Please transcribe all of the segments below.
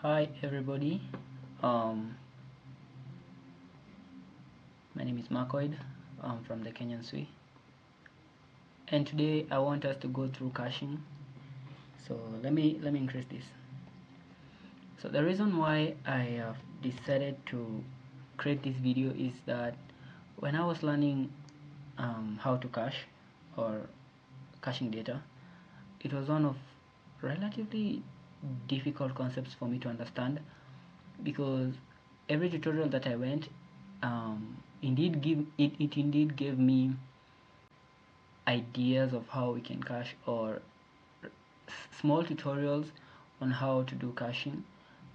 Hi everybody, my name is Marcoid. I'm from the Kenyan SWI, and today I want us to go through caching. So let me increase this. So the reason why I have decided to create this video is that when I was learning how to cache or caching data, it was one of relatively difficult concepts for me to understand, because every tutorial that I went indeed gave me ideas of how we can cache, or small tutorials on how to do caching,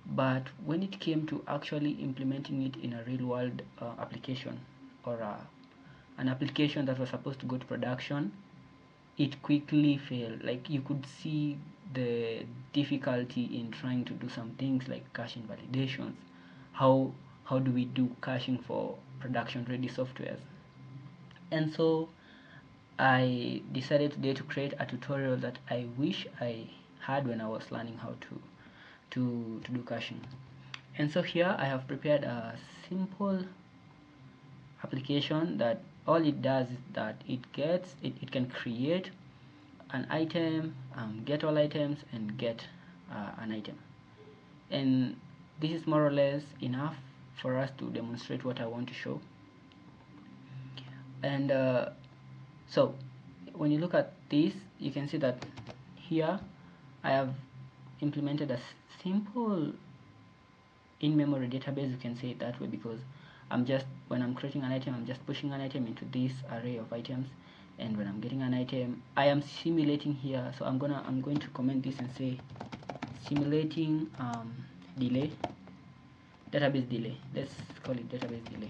but when it came to actually implementing it in a real world application, or an application that was supposed to go to production, it quickly failed. Like, you could see the difficulty in trying to do some things like cache invalidations. How do we do caching for production ready softwares? And so I decided today to create a tutorial that I wish I had when I was learning how to do caching. And so here I have prepared a simple application that all it does is that it can create an item, get all items, and get an item. And this is more or less enough for us to demonstrate what I want to show. And so when you look at this, you can see that here I have implemented a simple in-memory database. You can say it that way, because when I'm creating an item, I'm just pushing an item into this array of items, and when I'm getting an item, I am simulating here. So I'm going to comment this and say simulating delay, database delay. Let's call it database delay.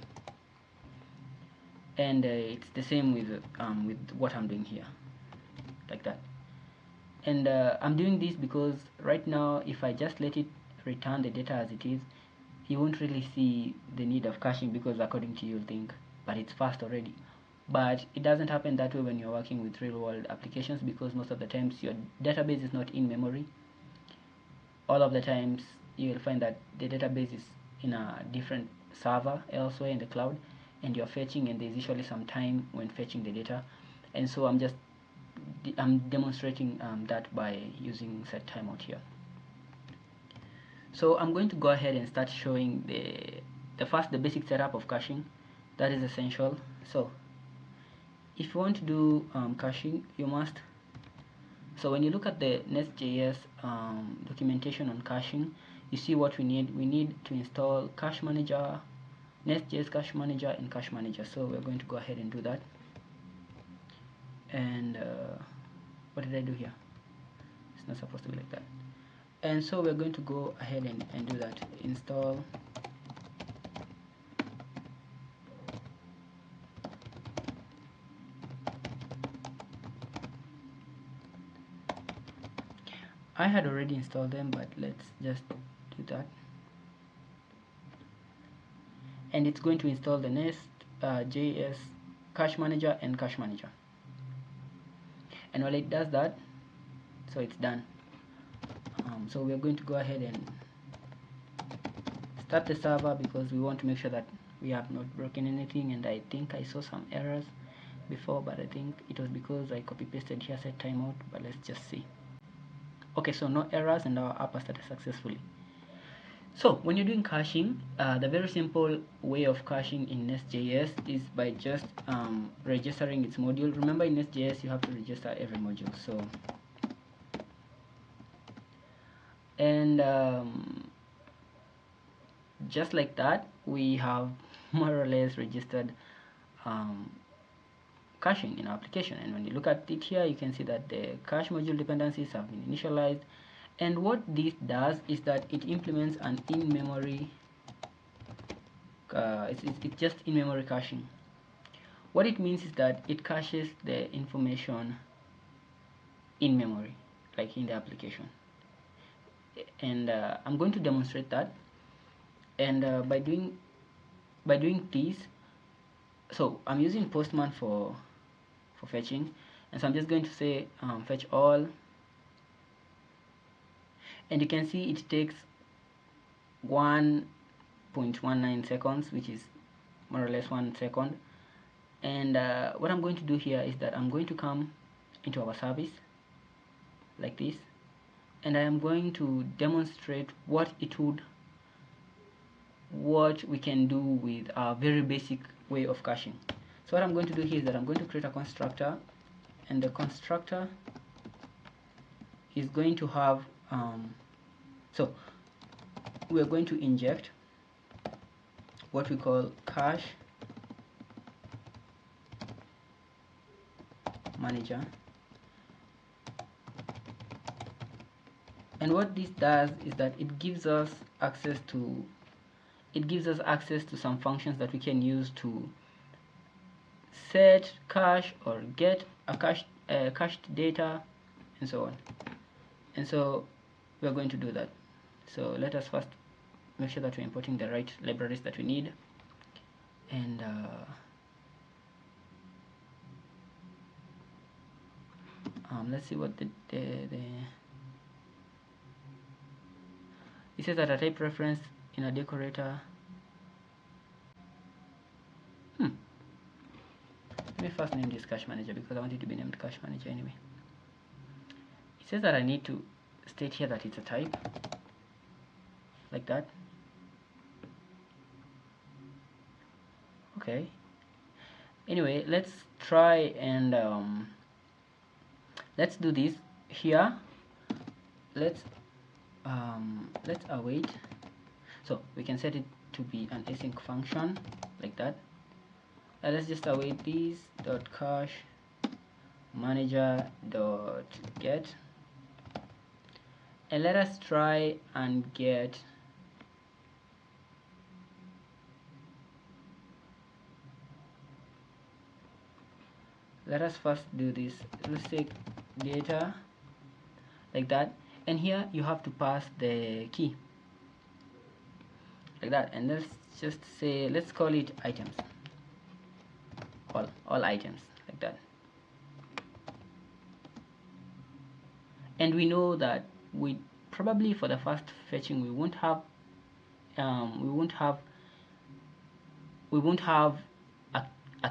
And it's the same with what I'm doing here, like that. And I'm doing this because right now, if I just let it return the data as it is, you won't really see the need of caching, because according to you, you'll think, but it's fast already. But it doesn't happen that way when you're working with real world applications, because most of the times your database is not in memory. All of the times you'll find that the database is in a different server elsewhere in the cloud, and you're fetching, and there's usually some time when fetching the data. And so I'm demonstrating that by using set timeout here. So I'm going to go ahead and start showing the basic setup of caching. That is essential. So if you want to do caching, you must. So when you look at the NestJS documentation on caching, you see what we need. We need to install Cache Manager, NestJS Cache Manager, and Cache Manager. So we're going to go ahead and do that. And what did I do here? It's not supposed to be like that. And so we're going to go ahead and do that. Install I had already installed them, but let's just do that. And it's going to install the NestJS Cache Manager and Cache Manager. And while it does that, so it's done. So we're going to go ahead and start the server, because we want to make sure that we have not broken anything. And I think I saw some errors before, but I think it was because I copy pasted here set timeout. But let's just see. Okay, so no errors, and our app has started successfully. So when you're doing caching, the very simple way of caching in NestJS is by just registering its module. Remember, in NestJS you have to register every module. So and just like that, we have more or less registered caching in our application. And when you look at it here, you can see that the CacheModule dependencies have been initialized. And what this does is that it implements an in-memory it's just in-memory caching. What it means is that it caches the information in memory, like in the application. And I'm going to demonstrate that. And by doing this, so I'm using Postman for fetching, and so I'm just going to say fetch all, and you can see it takes 1.19 seconds, which is more or less 1 second. And what I'm going to do here is that I'm going to come into our service like this, and I am going to demonstrate what we can do with a very basic way of caching. So what I'm going to do here is that I'm going to create a constructor, and the constructor is going to have so we are going to inject what we call cache manager. And what this does is that it gives us access to some functions that we can use to set cache or get a cached data and so on. And so we are going to do that. So let us first make sure that we're importing the right libraries that we need. And let's see what it says that a type reference in a decorator. Let me first name this cache manager because I want it to be named cache manager anyway. It says that I need to state here that it's a type, like that. Okay. Anyway, let's try and let's do this here. Let's await. So we can set it to be an async function like that. Let's just await this dot cache manager dot get, and let us try and get let us first do this. Let's take data like that, and here you have to pass the key like that, and let's just say, let's call it items, all items like that. And we know that we probably for the first fetching we won't have a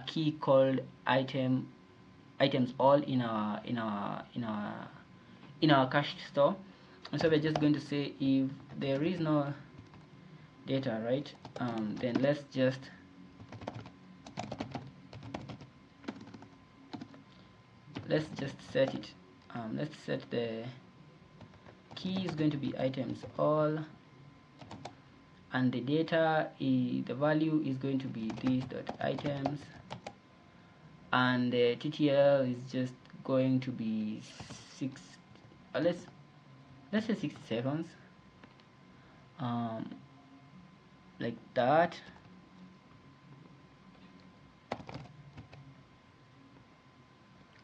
key called items all in our cached store. And so we're just going to say if there is no data, right, then let's just set it. Let's set the key is going to be items all, and the data the value is going to be this dot items, and the TTL is just going to be 6. Let's say 60 seconds, like that.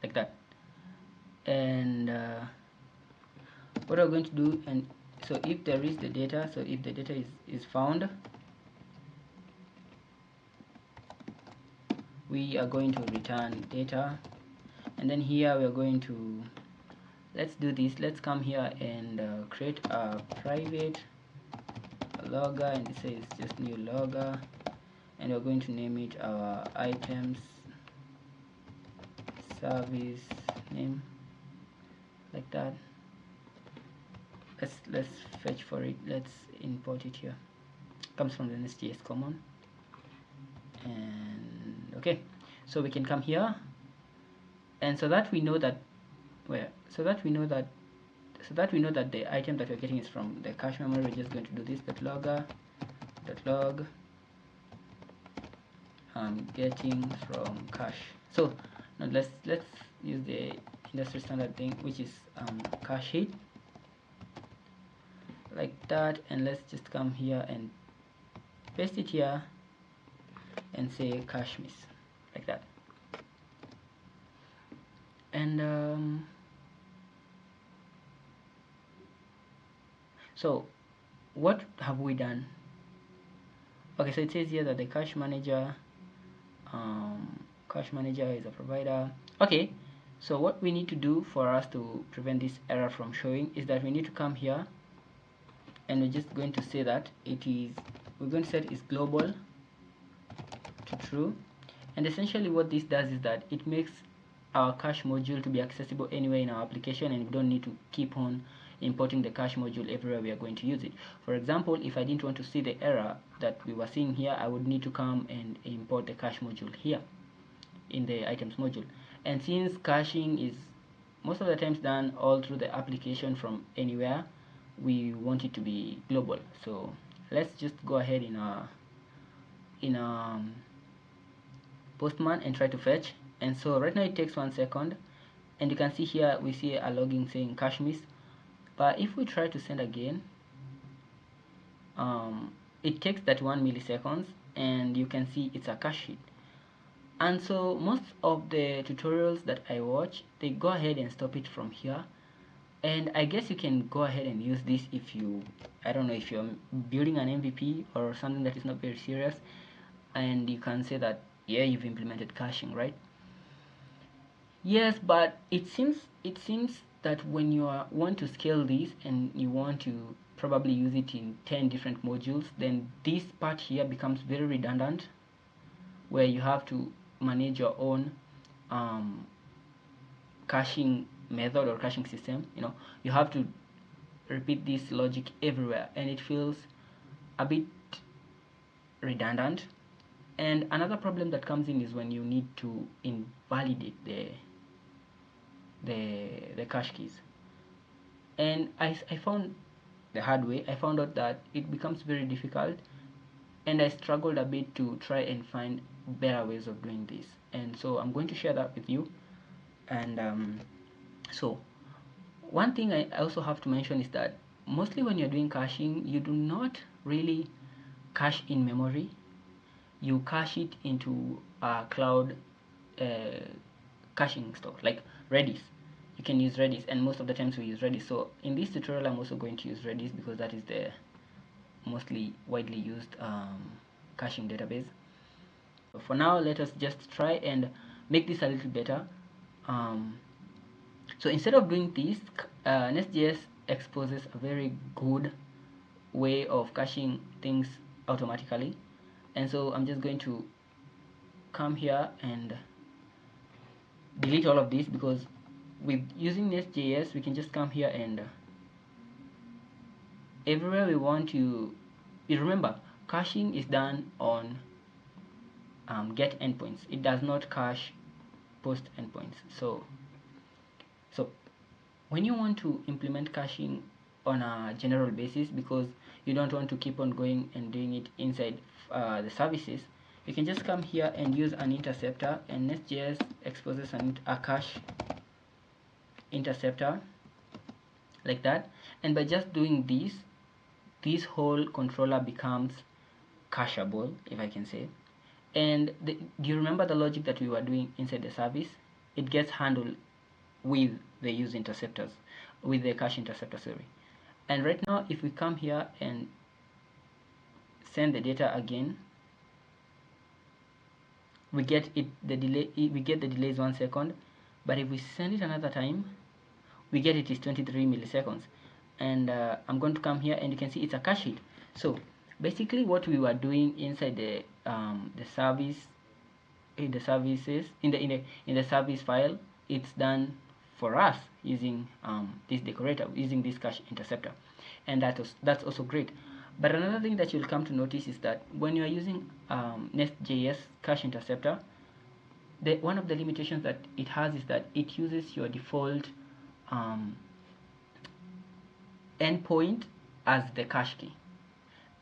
Like that. And what we're going to do, and so if there is the data, so if the data is found, we are going to return data. And then here we are going to, let's do this, let's come here and create a private logger, and it says just new logger, and we're going to name it our items service name, like that. Let's fetch for it. Let's import it here. Comes from the NestJS common. And okay, so we can come here, and so that we know that the item that we're getting is from the cache memory, we're just going to do this .log getting from cache. So now let's use the industry standard thing, which is cache hit, like that, and let's just come here and paste it here and say cache miss, like that. And so what have we done? Okay, so it says here that the cache manager is a provider. Okay, so what we need to do for us to prevent this error from showing is that we need to come here and we're just going to say that we're going to set is global to true. And essentially what this does is that it makes our CacheModule to be accessible anywhere in our application, and we don't need to keep on importing the CacheModule everywhere we are going to use it. For example, if I didn't want to see the error that we were seeing here, I would need to come and import the CacheModule here in the items module. And since caching is most of the times done all through the application from anywhere, we want it to be global. So let's just go ahead in our Postman and try to fetch. And so right now it takes 1 second, and you can see here we see a logging saying cache miss. But if we try to send again, it takes 31 milliseconds, and you can see it's a cache hit. And so most of the tutorials that I watch, they go ahead and stop it from here. And I guess you can go ahead and use this if you, I don't know, if you're building an MVP or something that is not very serious, and you can say that, yeah, you've implemented caching, right? Yes, but it seems that when you want to scale this and you want to probably use it in 10 different modules, then this part here becomes very redundant, where you have to manage your own caching method or caching system. You have to repeat this logic everywhere, and it feels a bit redundant. And another problem that comes in is when you need to invalidate the cache keys. And I found the hard way. I found out that it becomes very difficult, and I struggled a bit to try and find better ways of doing this. And so I'm going to share that with you. And so one thing I also have to mention is that mostly when you're doing caching, you do not really cache in memory. You cache it into a cloud caching store like Redis. You can use Redis, and most of the times we use Redis. So in this tutorial I'm also going to use Redis because that is the mostly widely used caching database. So for now, let us just try and make this a little better. So instead of doing this, NestJS exposes a very good way of caching things automatically. And so I'm just going to come here and delete all of this, because with using NestJS we can just come here and everywhere we want to, you remember, caching is done on get endpoints. It does not cache post endpoints. So when you want to implement caching on a general basis, because you don't want to keep on going and doing it inside the services, you can just come here and use an interceptor, and NestJS exposes a cache interceptor like that. And by just doing this whole controller becomes cacheable, if I can say. And do you remember the logic that we were doing inside the service? It gets handled with the use interceptors, with the CacheInterceptor, sorry. And right now, if we come here and send the data again, we get the delays 1 second. But if we send it another time, we get it is 23 milliseconds. And I'm going to come here, and you can see it's a cache hit. So basically, what we were doing inside the service, in the service file, it's done for us using this decorator, using this CacheInterceptor, and that's also great. But another thing that you'll come to notice is that when you are using NestJS CacheInterceptor, one of the limitations that it has is that it uses your default endpoint as the cache key,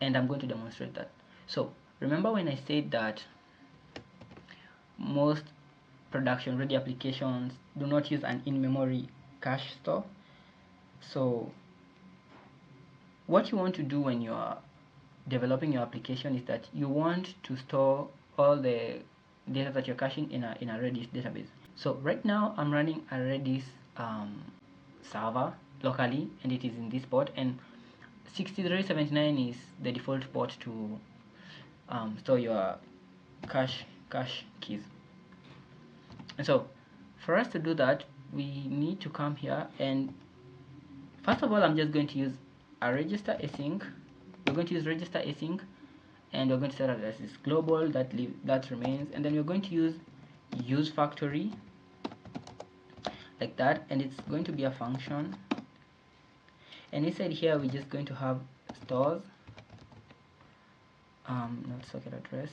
and I'm going to demonstrate that. So remember when I said that most production ready applications do not use an in-memory cache store? So what you want to do when you are developing your application is that you want to store all the data that you're caching in a Redis database. So right now I'm running a Redis server locally, and it is in this port, and 6379 is the default port to store your cache keys. And so for us to do that, we need to come here, and first of all I'm just going to use a register async. We're going to use register async, and we're going to set up as this global that remains, and then we're going to use factory like that, and it's going to be a function, and inside here we're just going to have stores, not socket address,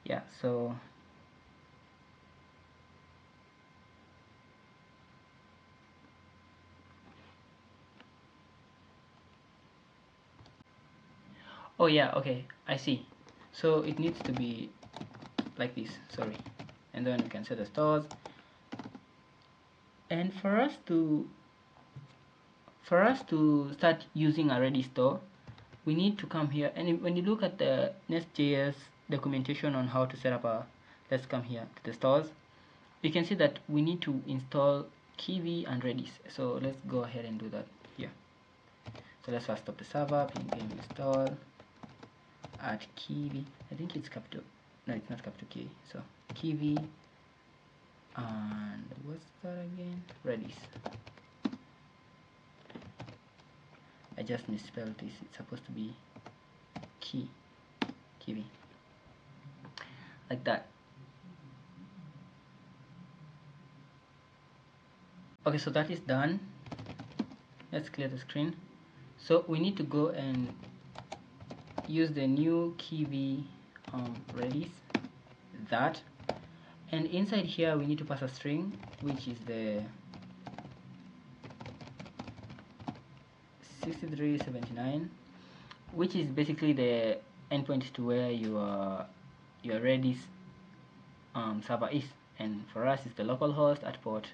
yeah, so oh yeah, okay, I see. So it needs to be like this, sorry, and then we can set the stores. And for us to start using a Redis store, we need to come here, and when you look at the NestJS documentation on how to set up let's come here to the stores, you can see that we need to install Kiwi and Redis. So let's go ahead and do that here. So let's first stop the server, ping install at Kiwi. I think it's capital, no, it's not capital K. So Kiwi and what's that again? Redis. I just misspelled this. It's supposed to be Kiwi, like that. Okay, so that is done. Let's clear the screen. So we need to go and use the new Kiwi Redis, that, and inside here we need to pass a string, which is the 6379, which is basically the endpoint to where your Redis server is, and for us it's the local host at port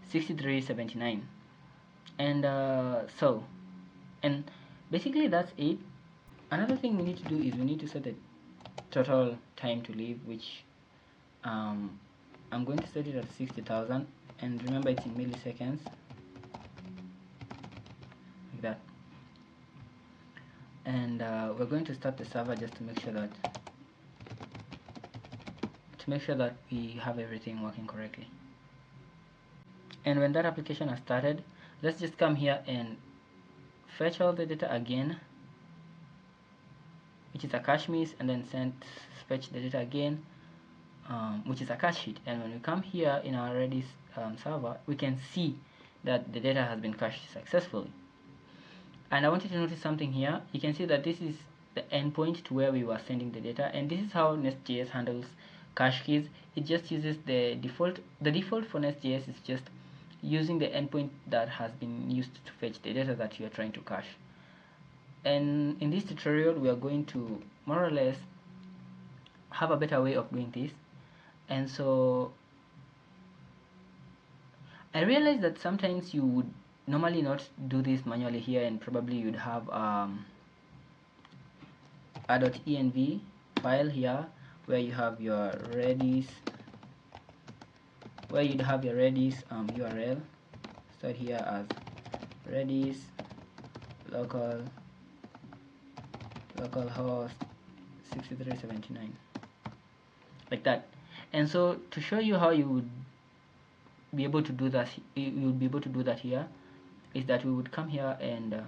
6379. And and basically that's it. Another thing we need to do is we need to set the total time to live, which I'm going to set it at 60,000, and remember it's in milliseconds, like that. And we're going to start the server just to make sure that we have everything working correctly. And when that application has started, let's just come here and fetch all the data again, which is a cache miss, and then fetch the data again, which is a cache hit. And when we come here in our Redis server, we can see that the data has been cached successfully. And I want you to notice something here. You can see that this is the endpoint to where we were sending the data, and this is how NestJS handles cache keys. It just uses the default for NestJS is just using the endpoint that has been used to fetch the data that you are trying to cache. And in this tutorial we are going to more or less have a better way of doing this. And so I realized that sometimes you would normally not do this manually here, and probably you'd have a .env file here where you have your Redis, URL stored here as Redis localhost 6379, like that. And so to show you how you would be able to do that, here, is that we would come here and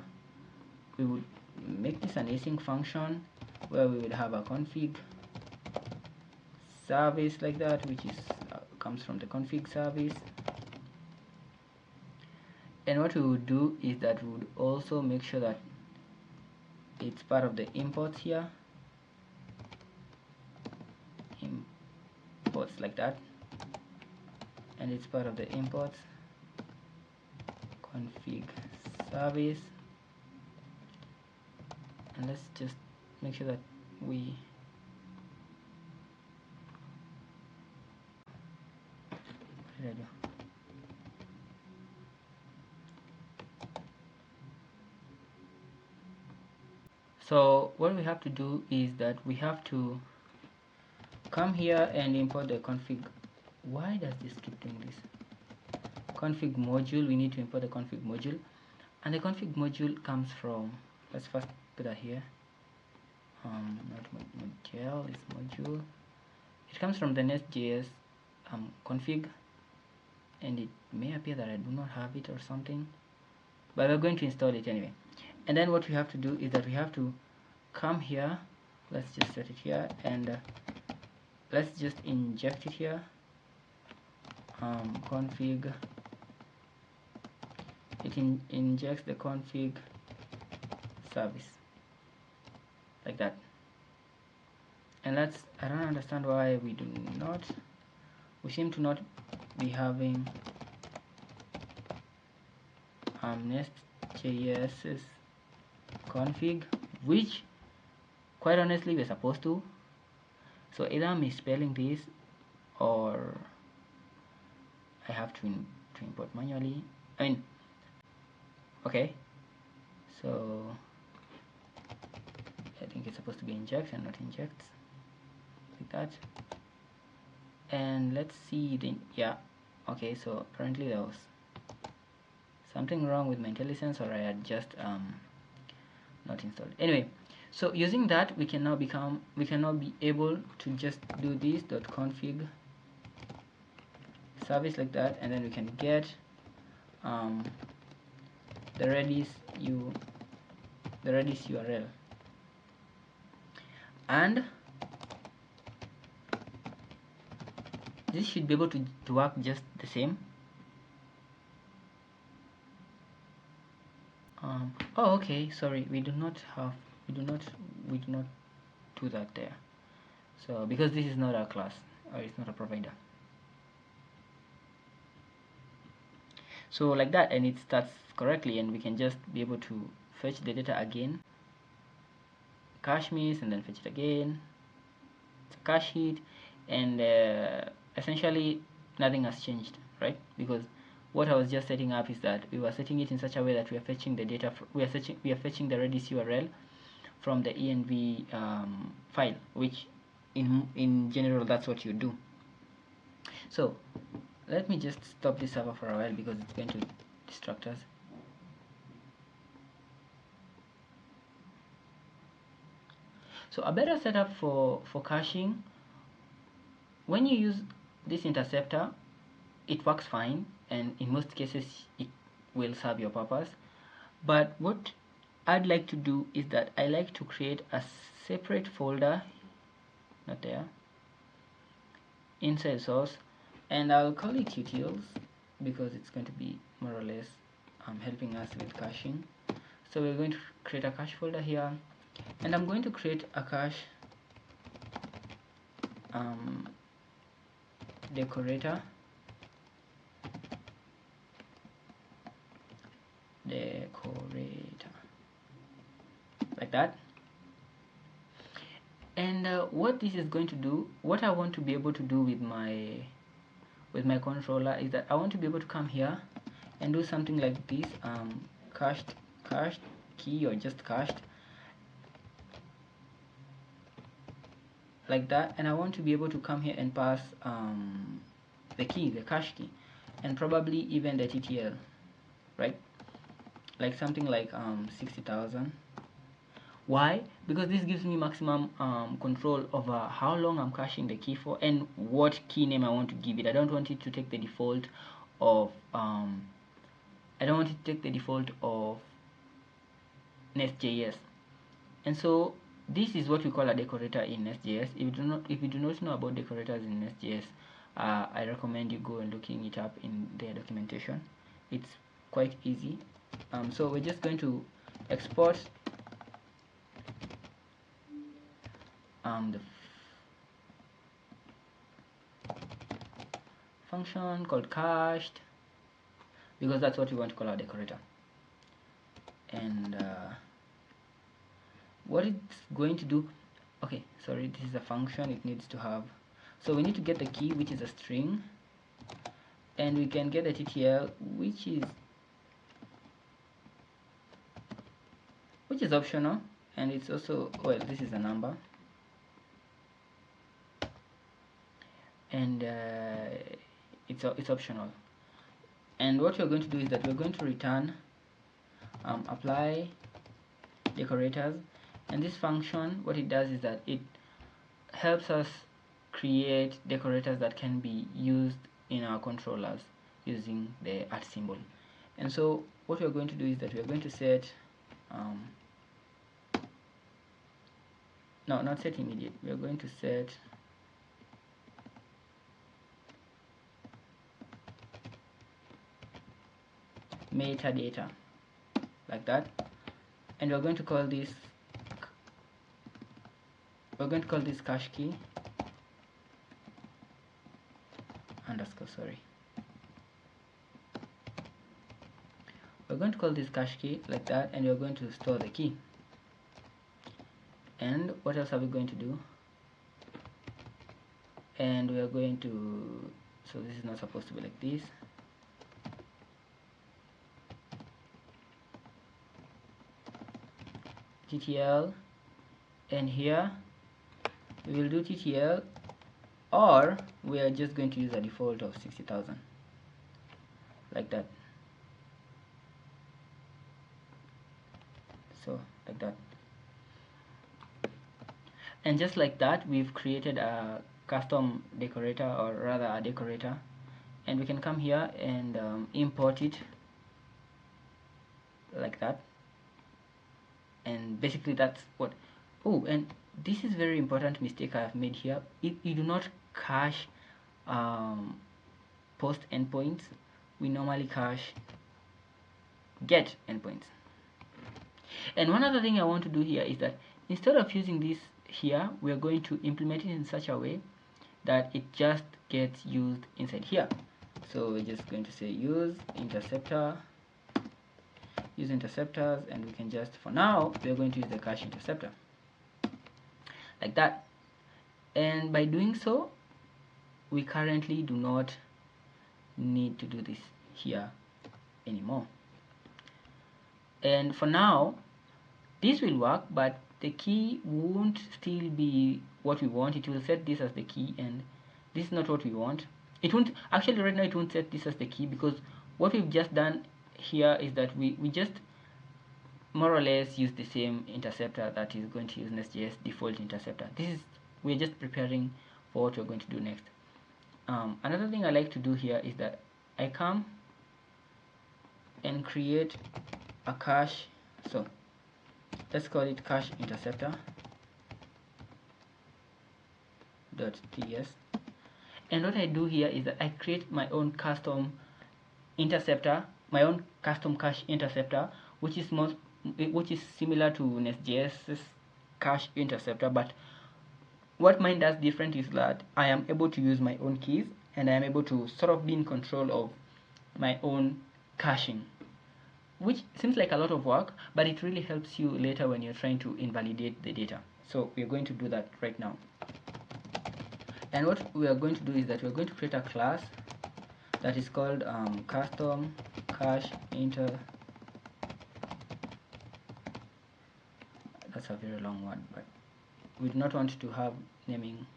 we would make this an async function where we would have a config service like that, which is comes from the config service. And what we would do is that we would also make sure that it's part of the imports here, imports like that, and it's part of the imports config service. And let's just make sure that we So what we have to do is that we have to come here and import the config. Why does this keep doing this? Config module. We need to import the config module, and the config module comes from, let's first put that here. Not module, it's module. It comes from the NestJS config, and it may appear that I do not have it or something, but we're going to install it anyway. And then what we have to do is that we have to come here. Let's just set it here, and let's just inject it here. Config. It injects the config service like that. And I don't understand why we seem to not be having NestJS's config, which quite honestly we're supposed to. So either I'm misspelling this, or I have to import manually. Okay, so I think it's supposed to be inject and not inject, like that. And let's see okay, so apparently there was something wrong with my IntelliSense, or I had just not installed. Anyway, so using that, we can now be able to just do this .config service like that, and then we can get the Redis URL, and this should be able to work just the same. Oh, okay, sorry, we do not do that there. So because this is not a class, or it's not a provider. So like that, and it starts correctly, and we can just be able to fetch the data again, cache miss, and then fetch it again. It's a cache hit, and essentially nothing has changed, right? Because what I was just setting up is that we were setting it in such a way that we are fetching the data. We are fetching the Redis URL from the env file, which in general that's what you do. So let me just stop this server for a while because it's going to distract us. So a better setup for caching, when you use this interceptor, it works fine, and in most cases it will serve your purpose. But what I'd like to do is that I like to create a separate folder, not there, inside source, and I'll call it utils because it's going to be more or less helping us with caching. So we're going to create a cache folder here, and I'm going to create a cache decorator like that. And what this is going to do, what I want to be able to do with my controller is that I want to be able to come here and do something like this, cached key, or just cached like that. And I want to be able to come here and pass the cache key, and probably even the TTL, right? Like something like 60,000. Why? Because this gives me maximum control over how long I'm caching the key for and what key name I want to give it. I don't want it to take the default of NestJS. And so this is what we call a decorator in NestJS. If you do not know about decorators in NestJS, I recommend you go and looking it up in their documentation. It's quite easy. So we're just going to export the function called cached, because that's what we want to call our decorator. And what it's going to do, okay, sorry, this is a function. It needs to have, so we need to get the key, which is a string, and we can get the TTL, which is optional, and it's also, well, this is a number, and it's optional. And what we're going to do is that we're going to return apply decorators, and this function, what it does is that it helps us create decorators that can be used in our controllers using the @ symbol. And so what we're going to do is that we're going to set no, not set immediate, we're going to set metadata, like that, and we're going to call this cache key underscore, we're going to call this cache key like that, and we're going to store the key. And what else are we going to do? And we are going to, so this is not supposed to be like this. TTL, and here we will do TTL, or we are just going to use a default of 60,000, like that. So like that, and just like that, we've created a custom decorator, or rather a decorator, and we can come here and import it like that. And basically that's what, oh, and this is very important mistake I have made here. If you do not cache post endpoints, we normally cache get endpoints. And one other thing I want to do here is that instead of using this here, we are going to implement it in such a way that it just gets used inside here. So we're just going to say use interceptor, use interceptors, and we can just, for now, we are going to use the CacheInterceptor like that. And by doing so, we currently do not need to do this here anymore. And for now, this will work, but the key won't still be what we want. It will set this as the key, and this is not what we want. It won't, actually right now it won't set this as the key, because what we've just done here is that we just more or less use the same interceptor that is going to use NestJS default interceptor. We're just preparing for what we're going to do next. Another thing I like to do here is that I come and create a cache. So let's call it CacheInterceptor.ts, and what I do here is that I create my own custom interceptor, my own custom CacheInterceptor, which is similar to NestJS's CacheInterceptor, but what mine does different is that I am able to use my own keys, and I am able to sort of be in control of my own caching, which seems like a lot of work, but it really helps you later when you're trying to invalidate the data. So we're going to do that right now. And what we are going to do is that we're going to create a class that is called custom CacheInter. That's a very long word, but we do not want to have naming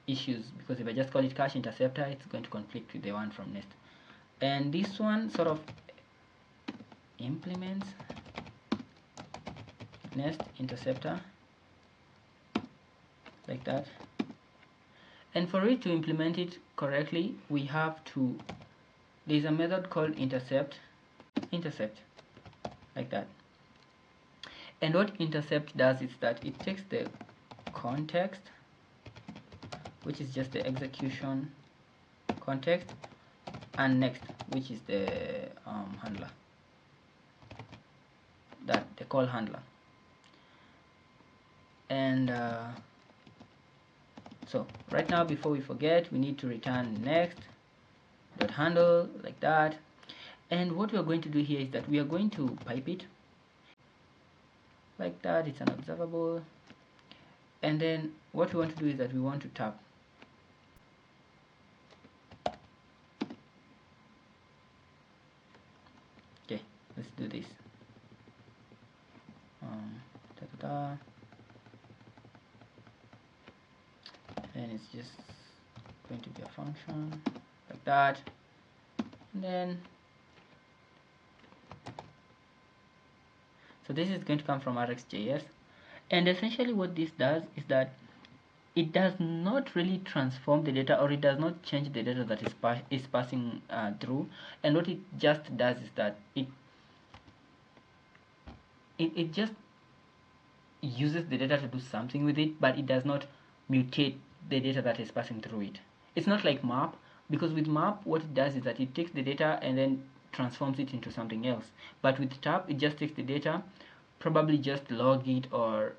issues, because if I just call it CacheInterceptor, it's going to conflict with the one from Nest. And this one sort of implements NestInterceptor like that. And for it to implement it correctly, we have to, there's a method called intercept like that. And what intercept does is that it takes the context, which is just the execution context, and next, which is the handler, that the call handler. And so right now, before we forget, we need to return next.handle like that. And what we are going to do here is that we are going to pipe it like that. It's an observable. And then what we want to do is that we want to tap. Okay, let's do this. And it's just going to be a function like that. And then this is going to come from RxJS, and essentially what this does is that it does not really transform the data, or it does not change the data that is passing through. And what it just does is that it just uses the data to do something with it, but it does not mutate the data that is passing through it. It's not like map, because with map what it does is that it takes the data and then transforms it into something else. But with tab, it just takes the data, probably just log it or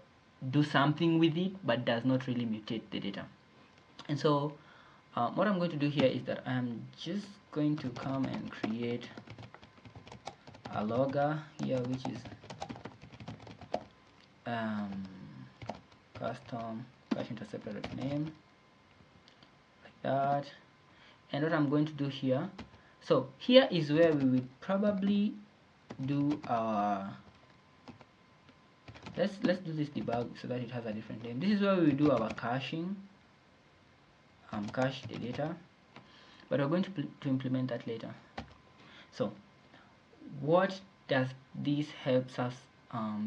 do something with it, but does not really mutate the data. And so what I'm going to do here is that I'm just going to come and create a logger here, which is custom CacheInterceptor name, like that. And what I'm going to do here, so here is where we will probably do our let's do this debug so that it has a different name. This is where we will do our caching, cache the data, but we're going to implement that later. So what does this helps us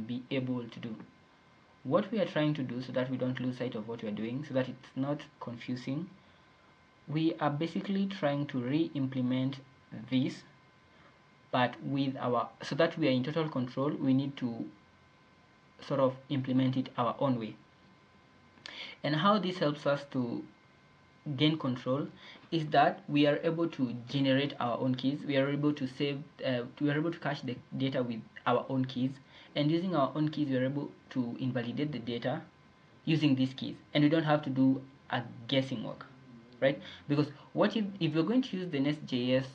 be able to do? What we are trying to do, so that we don't lose sight of what we are doing, so that it's not confusing, we are basically trying to re-implement this, but with our, so that we are in total control, we need to sort of implement it our own way. And how this helps us to gain control is that we are able to generate our own keys. We are able to save, we are able to cache the data with our own keys, and using our own keys we are able to invalidate the data using these keys, and we don't have to do a guessing work, right? Because what if you're going to use the NestJS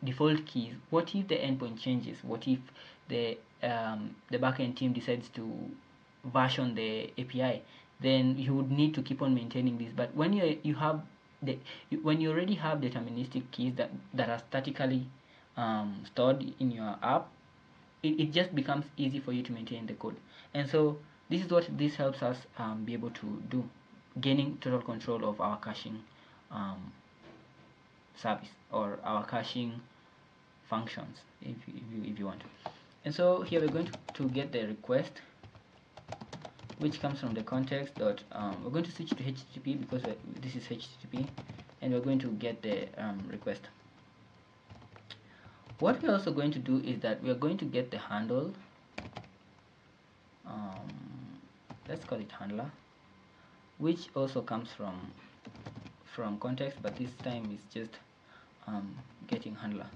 default keys, what if the endpoint changes? What if the backend team decides to version the API? Then you would need to keep on maintaining this. But when you have when you already have deterministic keys that are statically stored in your app, it just becomes easy for you to maintain the code. And so this is what this helps us be able to do, gaining total control of our caching service, or our caching functions, if you want. And so here we're going to get the request, which comes from the context dot we're going to switch to HTTP because this is HTTP, and we're going to get the request. What we're also going to do is that we're going to get the handle, let's call it handler, which also comes from context, but this time it's just getting handler,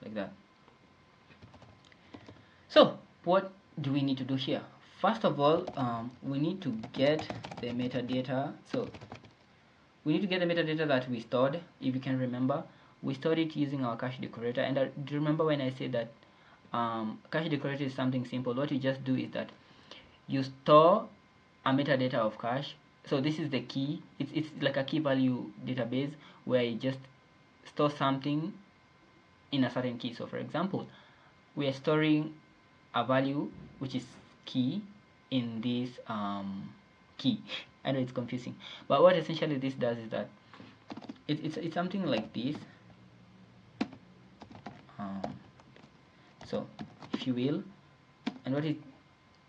like that. So what do we need to do here? First of all, we need to get the metadata. So we need to get the metadata that we stored. If you can remember, we stored it using our cache decorator. And do you remember when I said that cache decorator is something simple? What you just do is that you store a metadata of cache. So this is the key. It's like a key value database where you just store something in a certain key. So for example, we are storing a value which is key in this key. I know it's confusing, but what essentially this does is that it's something like this. So if you will, and what it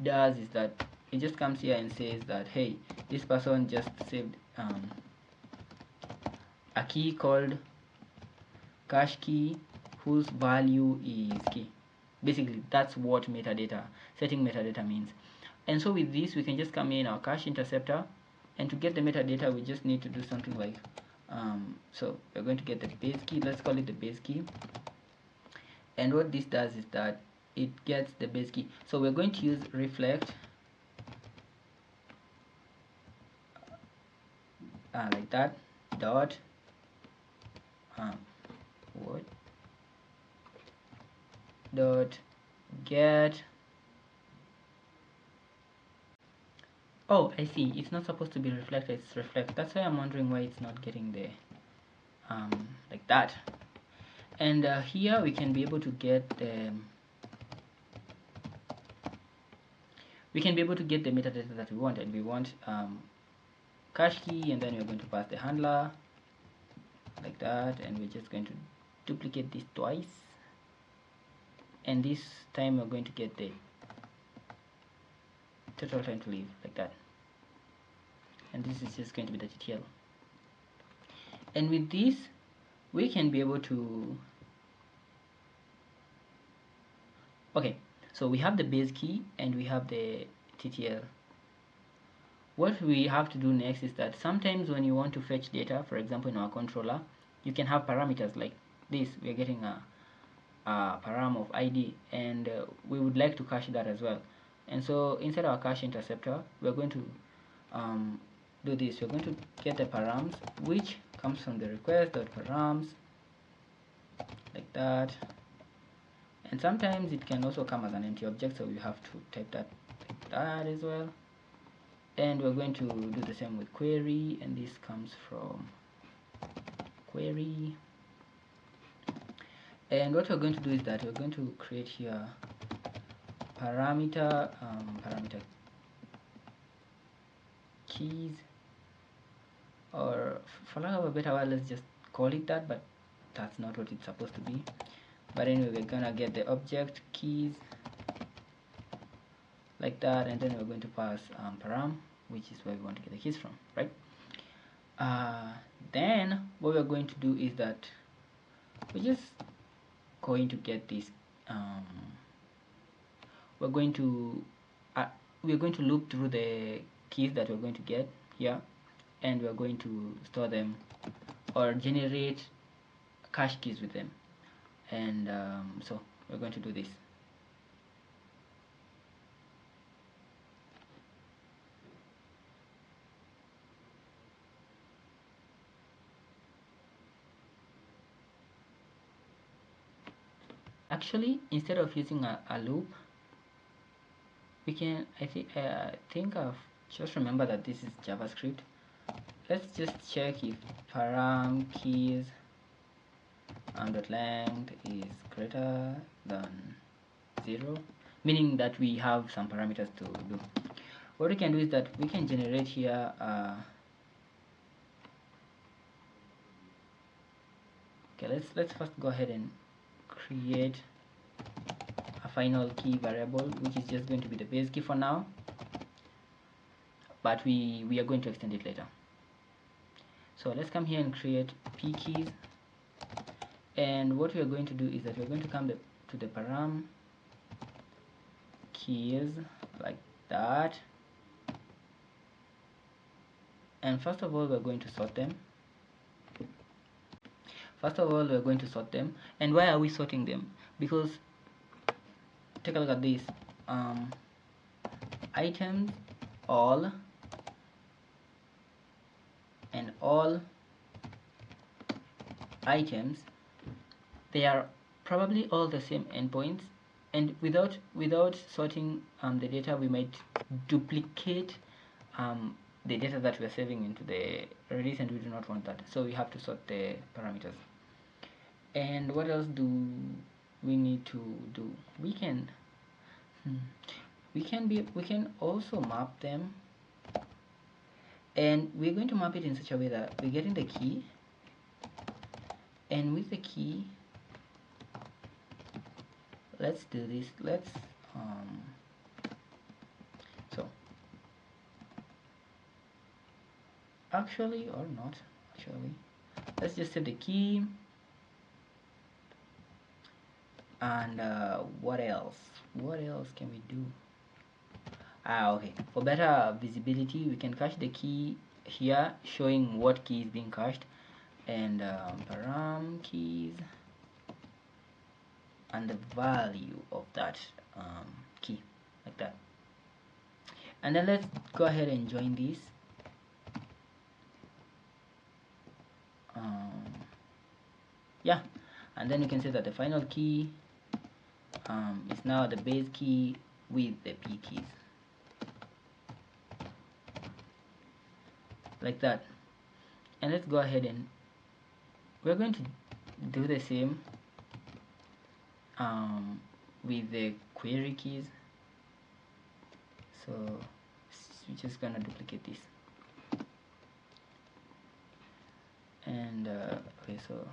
does is that it just comes here and says that, hey, this person just saved a key called cache key whose value is key. Basically that's what setting metadata means. And so with this we can just come in our CacheInterceptor, and to get the metadata we just need to do something like so we're going to get the base key, let's call it the base key. And what this does is that it gets the base key. So we're going to use reflect like that, dot what dot get. Oh, I see, it's not supposed to be reflect, it's reflect. That's why I'm wondering why it's not getting the like that. And here we can be able to get the metadata that we want, and we want cache key, and then we're going to pass the handler like that, and we're just going to duplicate this twice. and this time we're going to get the total time to live, like that, and this is just going to be the TTL. And with this we can be able to, okay, so we have the base key and we have the TTL. What we have to do next is that sometimes when you want to fetch data, for example in our controller, you can have parameters like this. We are getting a param of ID, and we would like to cache that as well. And so inside our CacheInterceptor, we're going to do this. We're going to get the params, which comes from the request.params, like that. And sometimes it can also come as an empty object, so you have to type that like that as well. And we're going to do the same with query, and this comes from query. And what we're going to do is that we're going to create here parameter keys, or for lack of a better word, let's just call it that, but that's not what it's supposed to be. But anyway, we're gonna get the object keys like that, and then we're going to pass param, which is where we want to get the keys from, right? Then what we're going to do is that we're just going to get this, we're going to loop through the keys that we're going to get here, and we're going to store them or generate cache keys with them. And so we're going to do this. Actually, instead of using a loop, we can, I think I've just remember that this is JavaScript. Let's just check if param keys .length is greater than 0, meaning that we have some parameters to do. What we can do is that we can generate here okay, let's first go ahead and create a final key variable, which is just going to be the base key for now, but we are going to extend it later. So let's come here and create p keys, and what we are going to do is that we're going to come to the param keys like that, and first of all we're going to sort them. And why are we sorting them? Because take a look at this, items all and all items, they are probably all the same endpoints, and without sorting the data, we might duplicate the data that we're saving into the Redis, and we do not want that. So we have to sort the parameters. And what else do we need to do? We can also map them, and we're going to map it in such a way that we're getting the key, and with the key, let's do this. Let's so actually, or not actually, let's just set the key. And what else can we do? Okay, for better visibility, we can cache the key here, showing what key is being cached, and param keys and the value of that key, like that. And then let's go ahead and join this. Yeah, and then you can say that the final key is now the base key with the p keys, like that. And let's go ahead and we're going to do the same with the query keys. So we're just gonna duplicate this, and okay, so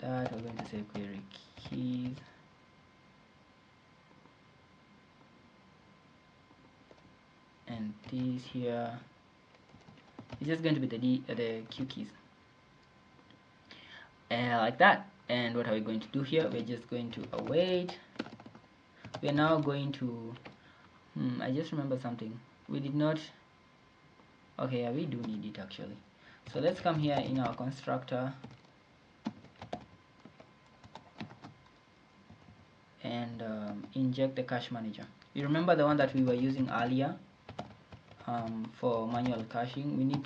that we're going to say query keys and this here is just going to be the Q keys, like that. And what are we going to do here? We're just going to await. We're now going to I just remember something. We did not. Okay, yeah, we do need it actually. So let's come here in our constructor and inject the cache manager. You remember the one that we were using earlier for manual caching? We need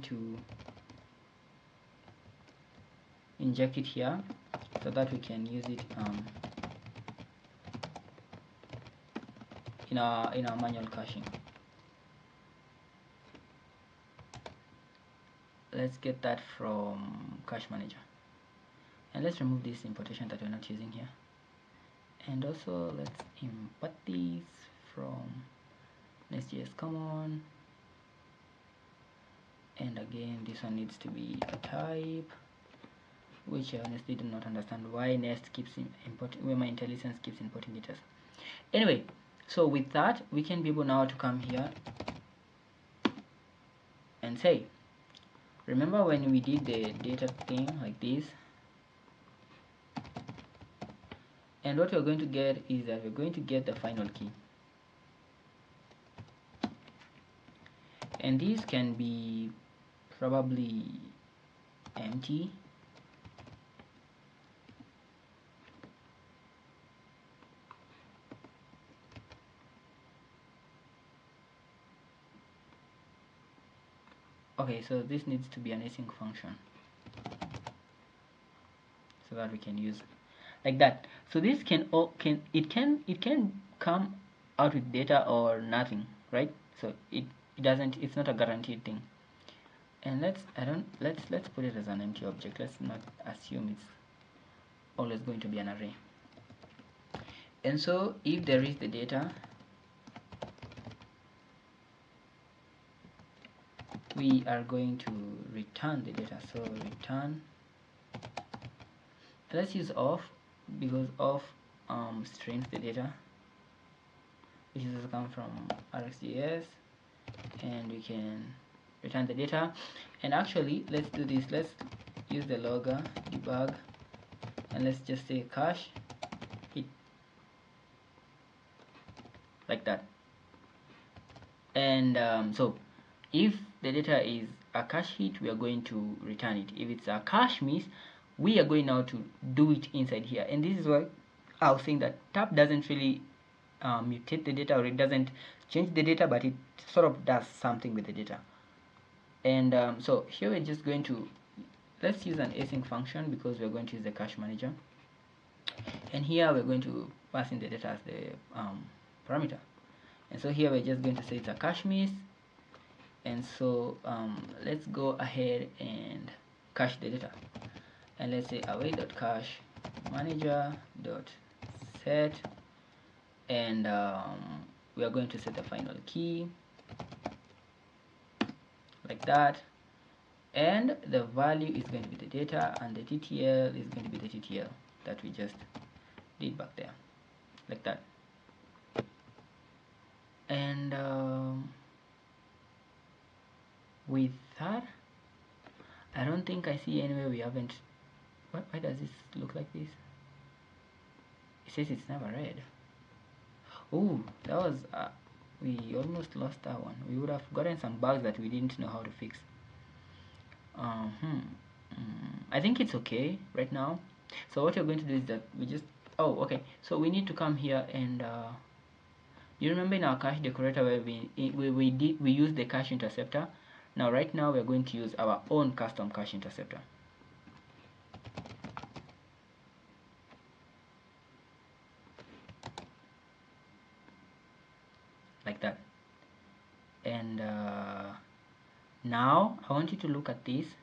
to inject it here so that we can use it in our manual caching. Let's get that from cache manager, and let's remove this importation that we're not using here, and also let's import these from NestJS common, and again this one needs to be a type, which I honestly do not understand why Nest keeps importing, where my IntelliSense keeps importing it as. Anyway, so with that we can be able now to come here and say, remember when we did the data thing like this, and what we're going to get is that we're going to get the final key, and these can be probably empty, okay, so this needs to be an async function so that we can use like that. So this can come out with data or nothing, right? So it doesn't, it's not a guaranteed thing. And let's put it as an empty object. Let's not assume it's always going to be an array. And so if there is the data, we are going to return the data. So return, let's use off, because off streams the data, which is come from RxJS, and we can return the data. And actually let's do this, let's use the logger debug, and let's just say cache hit like that. And so if the data is a cache hit, we are going to return it. If it's a cache miss, we are going now to do it inside here. And this is why I was saying that tab doesn't really mutate the data, or it doesn't change the data, but it sort of does something with the data. And so here we're just going to, let's use an async function because we're going to use the cache manager, and here we're going to pass in the data as the parameter. And so here we're just going to say it's a cache miss, and so let's go ahead and cache the data, and let's say await.cache manager.set, and we are going to set the final key like that, and the value is going to be the data, and the TTL is going to be the TTL that we just did back there, like that. And with that, I don't think I see anywhere we haven't. Why does this look like this? It says it's never read. Oh, that was we almost lost that one. We would have gotten some bugs that we didn't know how to fix. I think it's okay right now. So what you're going to do is that we just, oh, okay, so we need to come here and you remember in our cache decorator where we used the CacheInterceptor. Now right now we're going to use our own custom CacheInterceptor. Like that. And now I want you to look at this.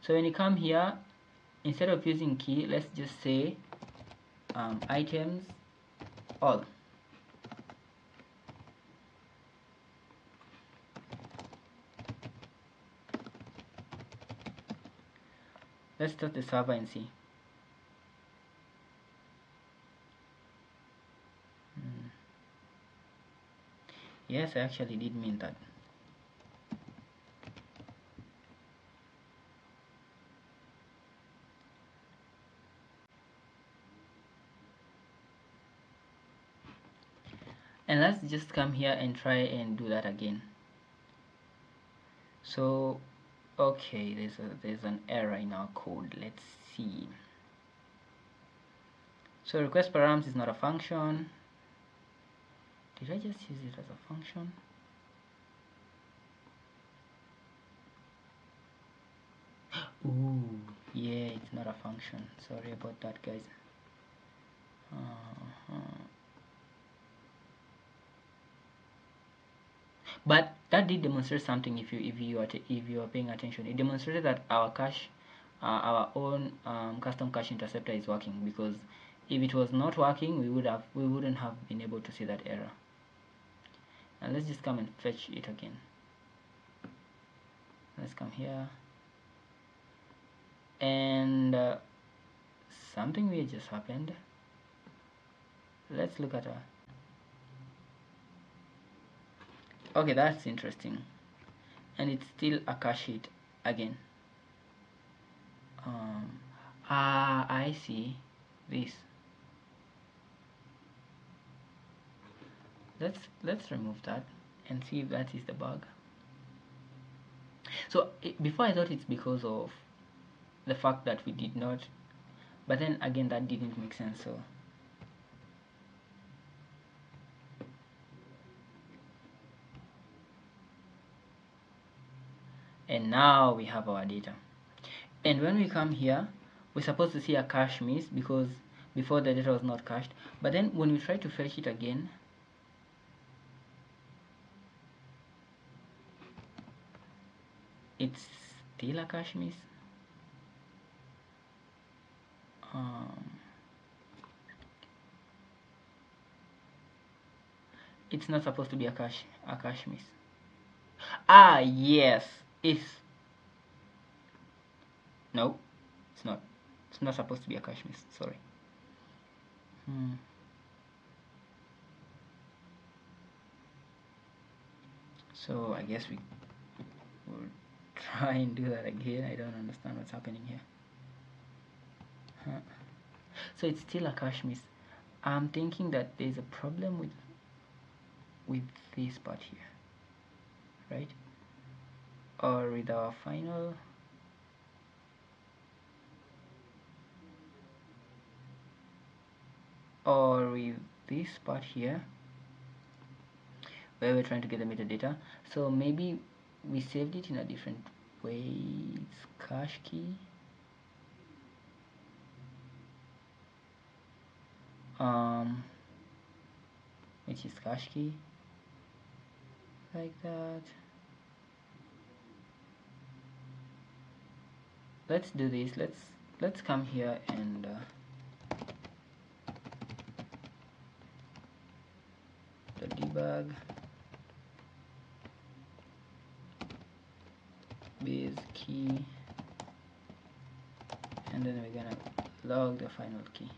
So when you come here, instead of using key, let's just say items all. Let's start the server and see. Yes, I actually did mean that. And let's just come here and try and do that again. So okay, there's an error in our code. Let's see. So request params is not a function. Did I just use it as a function? Ooh, yeah, it's not a function. Sorry about that, guys. But that did demonstrate something. If you are paying attention, it demonstrated that our cache, our own custom cache interceptor is working. Because if it was not working, we wouldn't have been able to see that error. Now let's just come and fetch it again. Let's come here, and something weird just happened. Let's look at our. Okay, that's interesting, and it's still a cache hit again. I see this. Let's remove that and see if that is the bug. So before I thought it's because of the fact that we did not, but then again that didn't make sense. So and now we have our data, and when we come here we're supposed to see a cache miss because before the data was not cached, but then when we try to fetch it again, it's still a cache miss. It's not supposed to be a cache miss. Ah, yes, it's no, it's not. It's not supposed to be a cache miss. Sorry. So I guess we will try and do that again. I don't understand what's happening here. So it's still a cache miss. I'm thinking that there's a problem with this part here, right? Or with our final. Or with this part here where we're trying to get the metadata. So maybe we saved it in a different way. It's cache key, which is cache key, like that. Let's do this. Let's come here and the debug base key, and then we're gonna log the final key.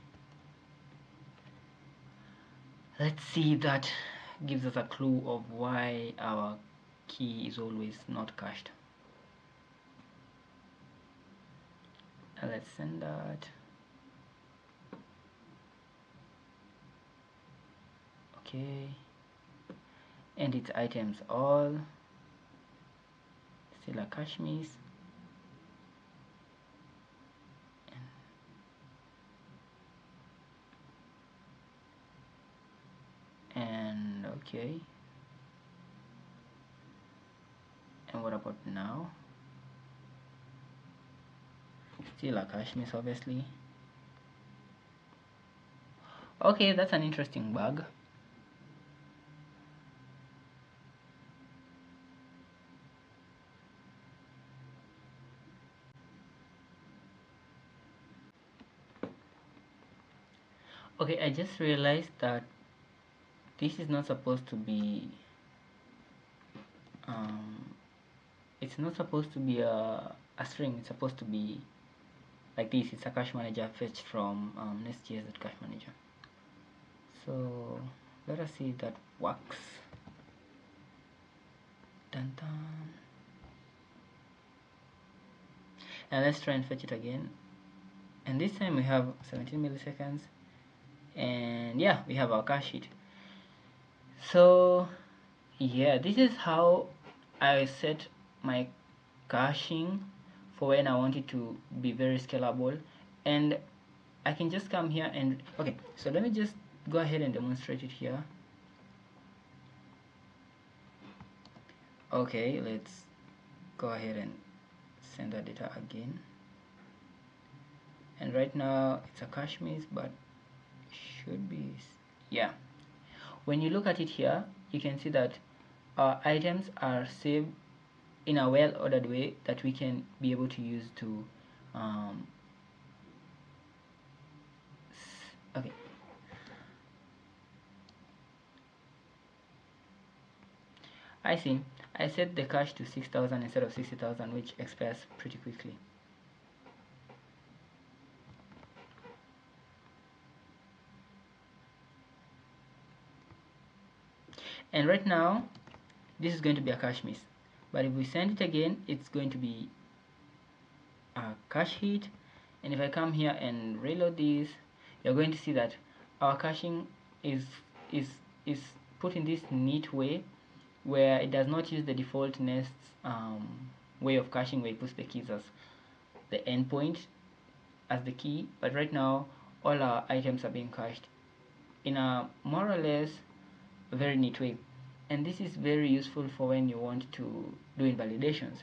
Let's see if that gives us a clue of why our key is always not cached. Let's send that. Okay, and it's items all, still a cache miss. And okay, and what about now? Still a cache miss, obviously. Okay, that's an interesting bug. Okay, I just realized that this is not supposed to be it's not supposed to be a string. It's supposed to be like this. It's a cache manager fetched from NestJS.cacheManager. So let us see if that works. dun, dun. And let's try and fetch it again, and this time we have 17 milliseconds, and yeah, we have our cache hit. So yeah, this is how I set my caching for when I want it to be very scalable. And I can just come here and okay, so let me just go ahead and demonstrate it here. Okay, let's go ahead and send that data again, and right now it's a cache miss, but should be, yeah. When you look at it here, you can see that our items are saved in a well ordered way that we can be able to use to okay, I see. I set the cache to 6,000 instead of 60,000, which expires pretty quickly. And right now, this is going to be a cache miss. But if we send it again, it's going to be a cache hit. And if I come here and reload this, you're going to see that our caching is is put in this neat way where it does not use the default Nest way of caching where it puts the keys as the endpoint as the key, but right now all our items are being cached in a more or less very neat way. And this is very useful for when you want to do invalidations.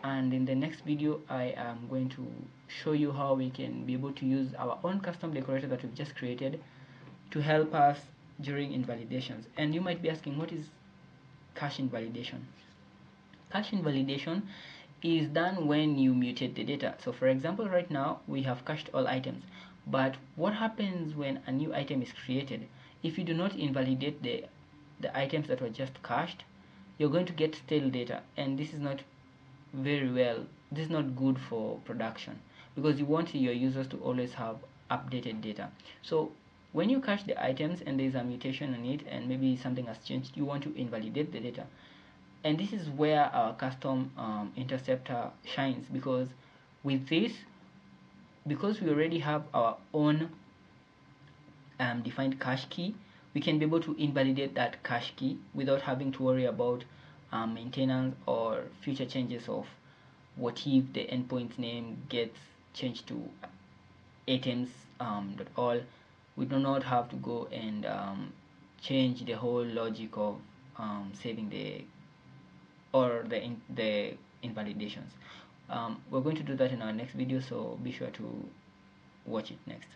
And in the next video I am going to show you how we can be able to use our own custom decorator that we've just created to help us during invalidations. And you might be asking, what is cache invalidation? Cache invalidation is done when you mutate the data. So for example, right now we have cached all items, but what happens when a new item is created? If you do not invalidate the items that were just cached, you're going to get stale data, and this is not this is not good for production, because you want your users to always have updated data. So when you cache the items and there's a mutation in it and maybe something has changed, you want to invalidate the data. And this is where our custom interceptor shines, because with this, because we already have our own defined cache key, we can be able to invalidate that cache key without having to worry about maintenance or future changes of what if the endpoint name gets changed to items.all. We do not have to go and change the whole logic of saving the invalidations. We're going to do that in our next video, so be sure to watch it next.